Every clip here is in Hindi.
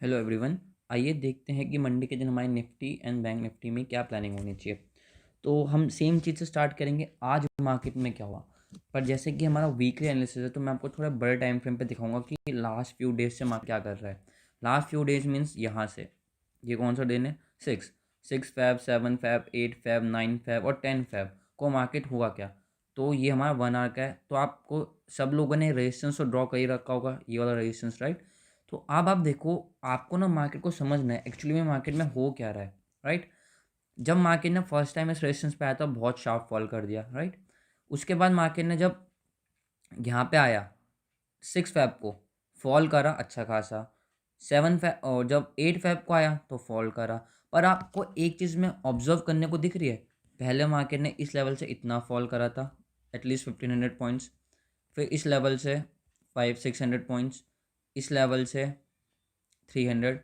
Hello everyone. आइए देखते हैं कि मंडे के दिन हमारे निफ्टी एंड बैंक निफ्टी में क्या प्लानिंग होनी चाहिए। तो हम सेम चीज़ से स्टार्ट करेंगे, आज मार्केट में क्या हुआ। पर जैसे कि हमारा वीकली एनालिसिस है तो मैं आपको थोड़ा बड़े टाइम फ्रेम पे दिखाऊंगा कि लास्ट फ्यू डेज से मार्केट क्या कर रहा है। लास्ट फ्यू डेज मीन्स यहाँ से, ये कौन सा दिन है, 6 फैब, 7 फैब, 8 फैब, 9 फैब और 10 फैब को मार्केट हुआ क्या। तो ये हमारा 1 आवर का है। तो आपको सब लोगों ने रेजिस्टेंस तो ड्रॉ कर ही रखा होगा, ये वाला रेजिस्टेंस, राइट। तो अब आप देखो, आपको ना मार्केट को समझना है एक्चुअली में मार्केट में हो क्या रहा है, राइट। जब मार्केट ने फर्स्ट टाइम इस रेजिस्टेंस पे आया था बहुत शार्प फॉल कर दिया, राइट। उसके बाद मार्केट ने जब यहाँ पे आया 6 फैब को फॉल करा अच्छा खासा, 7 फैब और जब 8 फैब को आया तो फॉल करा। पर आपको एक चीज़ में ऑब्जर्व करने को दिख रही है, पहले मार्केट ने इस लेवल से इतना फॉल करा था, एटलीस्ट 1500 पॉइंट्स। फिर इस लेवल से 500-600 पॉइंट्स, इस लेवल से 300।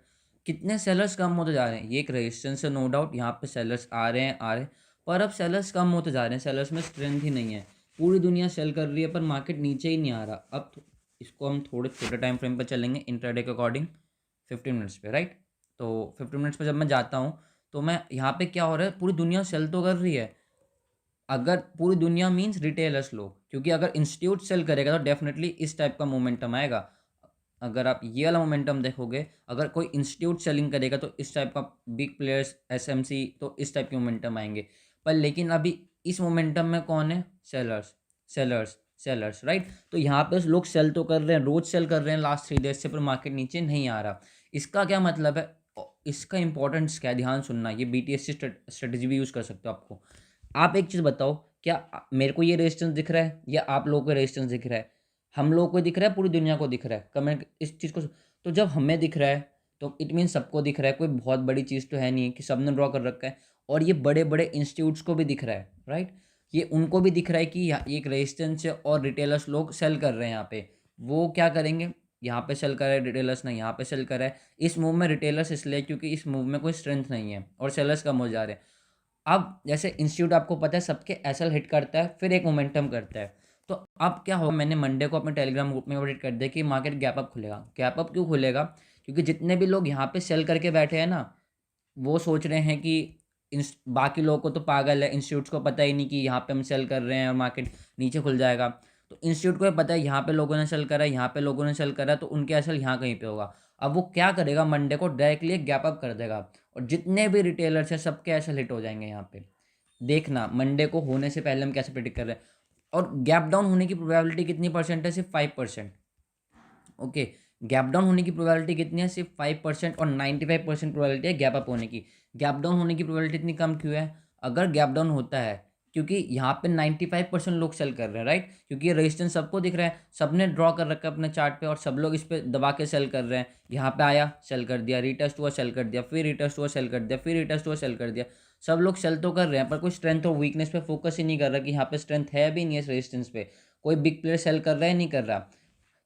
कितने सेलर्स कम होते जा रहे हैं, ये एक रेजिस्टेंस है नो डाउट। यहाँ पे सेलर्स आ रहे हैं, पर अब सेलर्स कम होते जा रहे हैं, सेलर्स में स्ट्रेंथ ही नहीं है। पूरी दुनिया सेल कर रही है पर मार्केट नीचे ही नहीं आ रहा। अब इसको हम थोड़े छोटे टाइम फ्रेम पर चलेंगे, इंट्राडे के अकॉर्डिंग 15 मिनट्स पे, राइट। तो 15 मिनट्स पे जब मैं जाता हूँ तो मैं यहाँ पे क्या हो रहा है, पूरी दुनिया सेल तो कर रही है। अगर पूरी दुनिया मीन्स रिटेलर्स लोग, क्योंकि अगर इंस्टीट्यूट सेल करेगा तो डेफिनेटली इस टाइप का मोमेंटम आएगा। अगर आप ये वाला मोमेंटम देखोगे, अगर कोई इंस्टीट्यूट सेलिंग करेगा तो इस टाइप का, बिग प्लेयर्स एसएमसी, तो इस टाइप के मोमेंटम आएंगे। पर लेकिन अभी इस मोमेंटम में कौन है, सेलर्स, सेलर्स, सेलर्स, राइट। तो यहाँ पे लोग सेल तो कर रहे हैं, रोज सेल कर रहे हैं लास्ट 3 डेज से, पर मार्केट नीचे नहीं आ रहा। इसका क्या मतलब है, इसका इंपॉर्टेंस क्या है, ध्यान सुनना। ये बीटीएस स्ट्रेटेजी भी यूज़ कर सकते हो आपको। आप एक चीज़ बताओ, क्या मेरे को ये रेजिस्टेंस दिख रहा है या आप लोगों को रेजिस्टेंस दिख रहा है। हम लोगों को दिख रहा है, पूरी दुनिया को दिख रहा है, कमेंट इस चीज़ को। तो जब हमें दिख रहा है तो इट मीन सबको दिख रहा है, कोई बहुत बड़ी चीज़ तो है नहीं कि सबने ड्रॉ कर रखा है। और ये बड़े बड़े इंस्टीट्यूट्स को भी दिख रहा है, राइट। ये उनको भी दिख रहा है कि ये एक रेजिस्टेंस है और रिटेलर्स लोग सेल कर रहे हैं यहाँ पे। वो क्या करेंगे, यहाँ पे सेल कर रहे हैं रिटेलर्स ने, यहाँ पे सेल कर रहा है। इस मूव में रिटेलर्स इसलिए क्योंकि इस मूव में कोई स्ट्रेंथ नहीं है और सेलर्स कम हो जा रहे हैं। अब जैसे इंस्टीट्यूट आपको पता है सबके एसएल हिट करता है, फिर एक मोमेंटम करता है। तो अब क्या होगा, मैंने मंडे को अपने टेलीग्राम ग्रुप में अपडेट कर दिया कि मार्केट गैप अप खुलेगा। गैप अप क्यों खुलेगा, क्योंकि जितने भी लोग यहाँ पे सेल करके बैठे हैं ना, वो सोच रहे हैं कि बाकी लोगों को तो पागल है, इंस्टीट्यूट्स को पता ही नहीं कि यहाँ पे हम सेल कर रहे हैं और मार्केट नीचे खुल जाएगा। तो इंस्टीट्यूट को ये पता है यहाँ पे लोगों ने सेल करा, यहाँ पे लोगों ने सेल करा, तो उनके एसएल यहाँ कहीं पे होगा। अब वो क्या करेगा, मंडे को डायरेक्टली एक गैप अप कर देगा और जितने भी रिटेलर्स हैं सबके एसएल हिट हो जाएंगे यहाँ पे। देखना मंडे को होने से पहले हम कैसे प्रिडिक्ट कर रहे हैं। और गैप डाउन होने की प्रोबेबिलिटी कितनी परसेंट है, सिर्फ 5%। ओके, गैप डाउन होने की प्रोबेबिलिटी कितनी है, सिर्फ 5%। और 95% प्रोबेबिलिटी है गैप अप होने की। गैप डाउन होने की प्रोबेबिलिटी इतनी कम क्यों है, अगर गैप डाउन होता है क्योंकि यहाँ पे 95% लोग सेल कर रहे हैं, राइट। क्योंकि ये रेजिस्टेंस सबको दिख रहा है, सबने ड्रॉ कर रखा है अपने चार्ट पे और सब लोग इस पे दबा के सेल कर रहे हैं। यहाँ पे आया सेल कर दिया, रिटेस्ट हुआ सेल कर दिया, फिर रिटेस्ट हुआ सेल कर दिया, फिर रिटेस्ट हुआ सेल कर दिया। सब लोग सेल तो कर रहे हैं पर कोई स्ट्रेंथ और वीकनेस पे फोकस ही नहीं कर रहा कि यहाँ पे स्ट्रेंथ है भी नहीं है इस रेजिस्टेंस पे। कोई बिग प्लेयर सेल कर रहा है, नहीं कर रहा।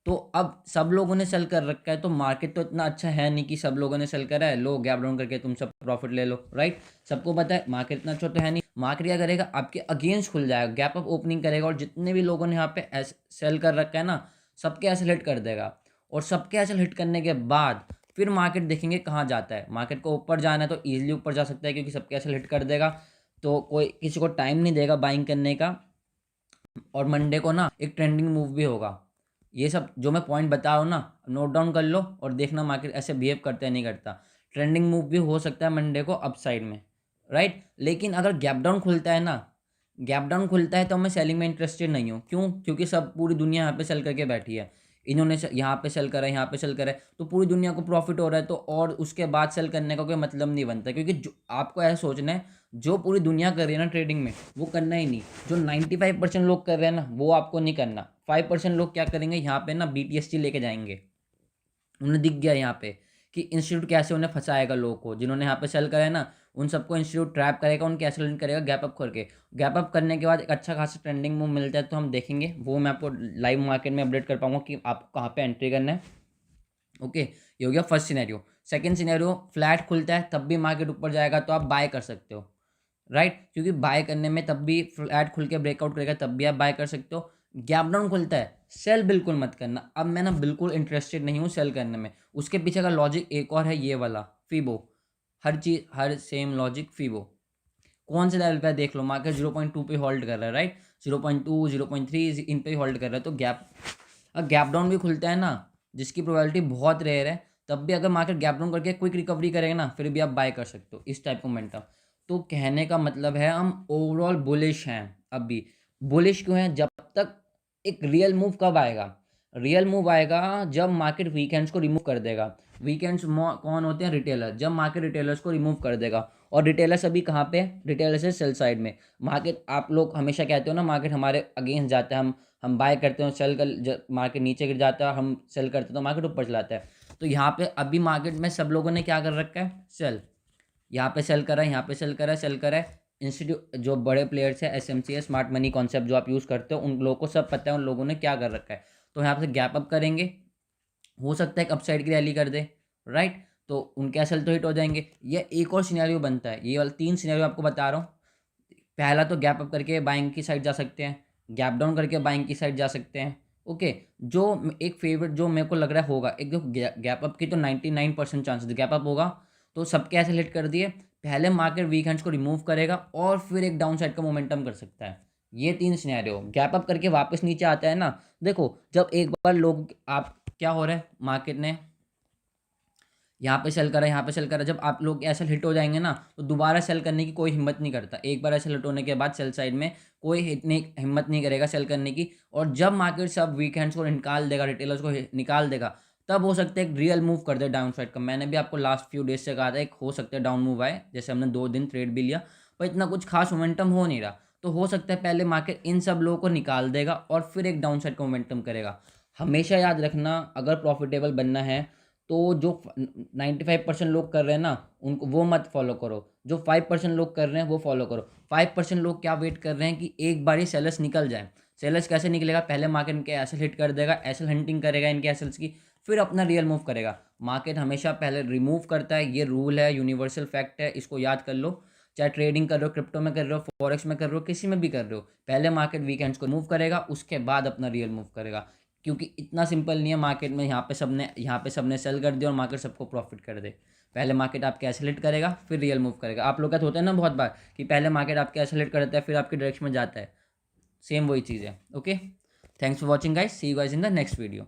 तो अब सब लोगों ने सेल कर रखा है तो मार्केट तो इतना अच्छा है नहीं कि सब लोगों ने सेल करा है, लो गैप डाउन करके तुम सब प्रॉफिट ले लो, राइट। सबको पता है मार्केट इतना अच्छा तो है नहीं। मार्केट क्या करेगा, आपके अगेंस्ट खुल जाएगा, गैप अप ओपनिंग करेगा और जितने भी लोगों ने यहाँ पे सेल कर रखा है ना, सबके एसेल हिट कर देगा। और सबके एसेल हिट करने के बाद फिर मार्केट देखेंगे कहाँ जाता है। मार्केट को ऊपर जाना है तो ईजिली ऊपर जा सकता है क्योंकि सबके एसेल हिट कर देगा, तो कोई किसी को टाइम नहीं देगा बाइंग करने का। और मंडे को ना एक ट्रेंडिंग मूव भी होगा। ये सब जो मैं पॉइंट बता रहा हूँ ना, नोट डाउन कर लो और देखना मार्केट ऐसे बिहेव करता है नहीं करता। ट्रेंडिंग मूव भी हो सकता है मंडे को अपसाइड में, राइट। लेकिन अगर गैप डाउन खुलता है ना, गैप डाउन खुलता है तो मैं सेलिंग में इंटरेस्टेड नहीं हूँ। क्यों, क्योंकि सब पूरी दुनिया यहाँ पे सेल करके बैठी है। इन्होंने यहाँ पे सेल करा है, यहाँ पे सेल करा है, तो पूरी दुनिया को प्रॉफिट हो रहा है, तो और उसके बाद सेल करने का कोई मतलब नहीं बनता। क्योंकि जो आपको ऐसा सोचना है, जो पूरी दुनिया कर रही है ना ट्रेडिंग में, वो करना ही नहीं। जो 95% लोग कर रहे हैं ना, वो आपको नहीं करना। 5% लोग क्या करेंगे, यहाँ पे ना बीटीएसटी लेके जाएंगे। उन्हें दिख गया यहाँ पे कि इंस्टीट्यूट कैसे उन्हें फंसाएगा, लोगों को जिन्होंने यहाँ पे सेल करा है ना, उन सबको इंस्टीट्यूट ट्रैप करेगा, उनके एसेल करेगा गैप अप करके। गैप अप करने के बाद एक अच्छा खासा ट्रेंडिंग मूव मिलता है तो हम देखेंगे, वो मैं आपको लाइव मार्केट में अपडेट कर पाऊंगा कि आपको कहाँ पे एंट्री करना है। ओके, ये हो गया first scenario. Second scenario, flat खुलता है तब भी मार्केट ऊपर जाएगा तो आप बाय कर सकते हो, राइट। क्योंकि बाय करने में तब भी फ्लैट खुल के ब्रेकआउट करेगा तब भी आप बाय कर सकते हो। गैप डाउन खुलता है, सेल बिल्कुल मत करना। अब मैं ना बिल्कुल इंटरेस्टेड नहीं हूँ सेल करने में। उसके पीछे का लॉजिक एक और है, ये वाला फीबो। हर चीज़ हर सेम लॉजिक फीबो। कौन से लेवल पे है देख लो, मार्केट 0.2 पे होल्ड कर रहा है, राइट। 0.2 0.3 इन पे ही होल्ड कर रहा है। तो गैप डाउन भी खुलता है ना, जिसकी प्रोबेबिलिटी बहुत रेयर है, तब भी अगर मार्केट गैप डाउन करके क्विक रिकवरी करेगा ना, फिर भी आप बाय कर सकते हो इस टाइप का मोमेंटम। तो कहने का मतलब है हम ओवरऑल बुलिश हैं। अभी बुलिश क्यों हैं? जब तक एक रियल मूव कब आएगा? रियल मूव आएगा जब मार्केट वीकेंड्स को रिमूव कर देगा। वीकेंड्स कौन होते हैं? रिटेलर। जब मार्केट रिटेलर्स को रिमूव कर देगा, और रिटेलर्स अभी कहाँ पे? रिटेलर्स है सेल साइड में। मार्केट, आप लोग हमेशा कहते हो ना मार्केट हमारे अगेंस्ट जाता है, हम बाय करते हो, सेल कर, मार्केट नीचे गिर जाता है, हम सेल करते तो मार्केट ऊपर चलाता है। तो यहाँ पे अभी मार्केट में सब लोगों ने क्या कर रखा है? सेल। यहाँ पे सेल करा है, यहाँ पे सेल करा है, सेल करा है। इंस्टीट्यूट जो बड़े प्लेयर्स है, एसएमसी है, स्मार्ट मनी कॉन्सेप्ट जो आप यूज़ करते हो, उन लोगों को सब पता है उन लोगों ने क्या कर रखा है। तो यहाँ पे गैप अप करेंगे, हो सकता है एक अपसाइड की रैली कर दे, राइट। तो उनके एसएल तो हिट हो जाएंगे। ये एक और सिनेरियो बनता है, ये वाला 3 सिनेरियो आपको बता रहा हूँ। पहला तो गैप अप करके बाइंग की साइड जा सकते हैं, गैप डाउन करके बाइंग की साइड जा सकते हैं। ओके। जो एक फेवरेट जो मेरे को लग रहा है होगा, एक जो गैप अप की तो 99% चांसेस गैप अप होगा। तो सबके ऐसे हिट कर दिए, पहले मार्केट वीक हैंड्स को रिमूव करेगा और फिर एक डाउन साइड का मोमेंटम कर सकता है। ये 3 सिनेरियो। गैप अप करके वापस नीचे आता है ना, देखो जब एक बार लोग, आप क्या हो रहा है मार्केट ने यहाँ पे सेल करा, यहाँ पे सेल करा, जब आप लोग ऐसे हिट हो जाएंगे ना, तो दोबारा सेल करने की कोई हिम्मत नहीं करता। एक बार ऐसे हिट होने के बाद सेल साइड में कोई हिम्मत नहीं करेगा सेल करने की। और जब मार्केट सब वीकेंड्स को निकाल देगा, रिटेलर्स को निकाल देगा, तब हो सकता है एक रियल मूव कर दे डाउन साइड का। मैंने भी आपको लास्ट फ्यू डेज से कहा था एक हो सकता है डाउन मूव आए, जैसे हमने 2 दिन ट्रेड भी लिया, पर इतना कुछ खास मोमेंटम हो नहीं रहा। तो हो सकता है पहले मार्केट इन सब लोगों को निकाल देगा और फिर एक डाउन साइड का मोमेंटम करेगा। हमेशा याद रखना, अगर प्रॉफिटेबल बनना है तो जो 95% लोग कर रहे हैं ना, उनको वो मत फॉलो करो। जो 5% लोग कर रहे हैं वो फॉलो करो। 5% लोग क्या वेट कर रहे हैं कि एक बार ही सेलर्स निकल जाए। सेलर्स कैसे निकलेगा? पहले मार्केट इनके एसेल हिट कर देगा, एसेल हंटिंग करेगा इनके एसेल्स की, फिर अपना रियल मूव करेगा। मार्केट हमेशा पहले रिमूव करता है, ये रूल है, यूनिवर्सल फैक्ट है, इसको याद कर लो। चाहे ट्रेडिंग कर रहे हो, क्रिप्टो में कर रहे हो, फॉरेक्स में कर रहे हो, किसी में भी कर रहे हो, पहले मार्केट वीकेंड्स को मूव करेगा, उसके बाद अपना रियल मूव करेगा। क्योंकि इतना सिंपल नहीं है मार्केट में यहाँ पे सबने सेल कर दिया और मार्केट सबको प्रॉफिट कर दे। पहले मार्केट आपके एसेलेट करेगा, फिर रियल मूव करेगा। आप लोग का तो होता है ना बहुत बार कि पहले मार्केट आपके एसेलेट करता है, फिर आपके डायरेक्शन में जाता है। सेम वही चीज़ है। Okay, thanks for watching guys, see you guys in the next video.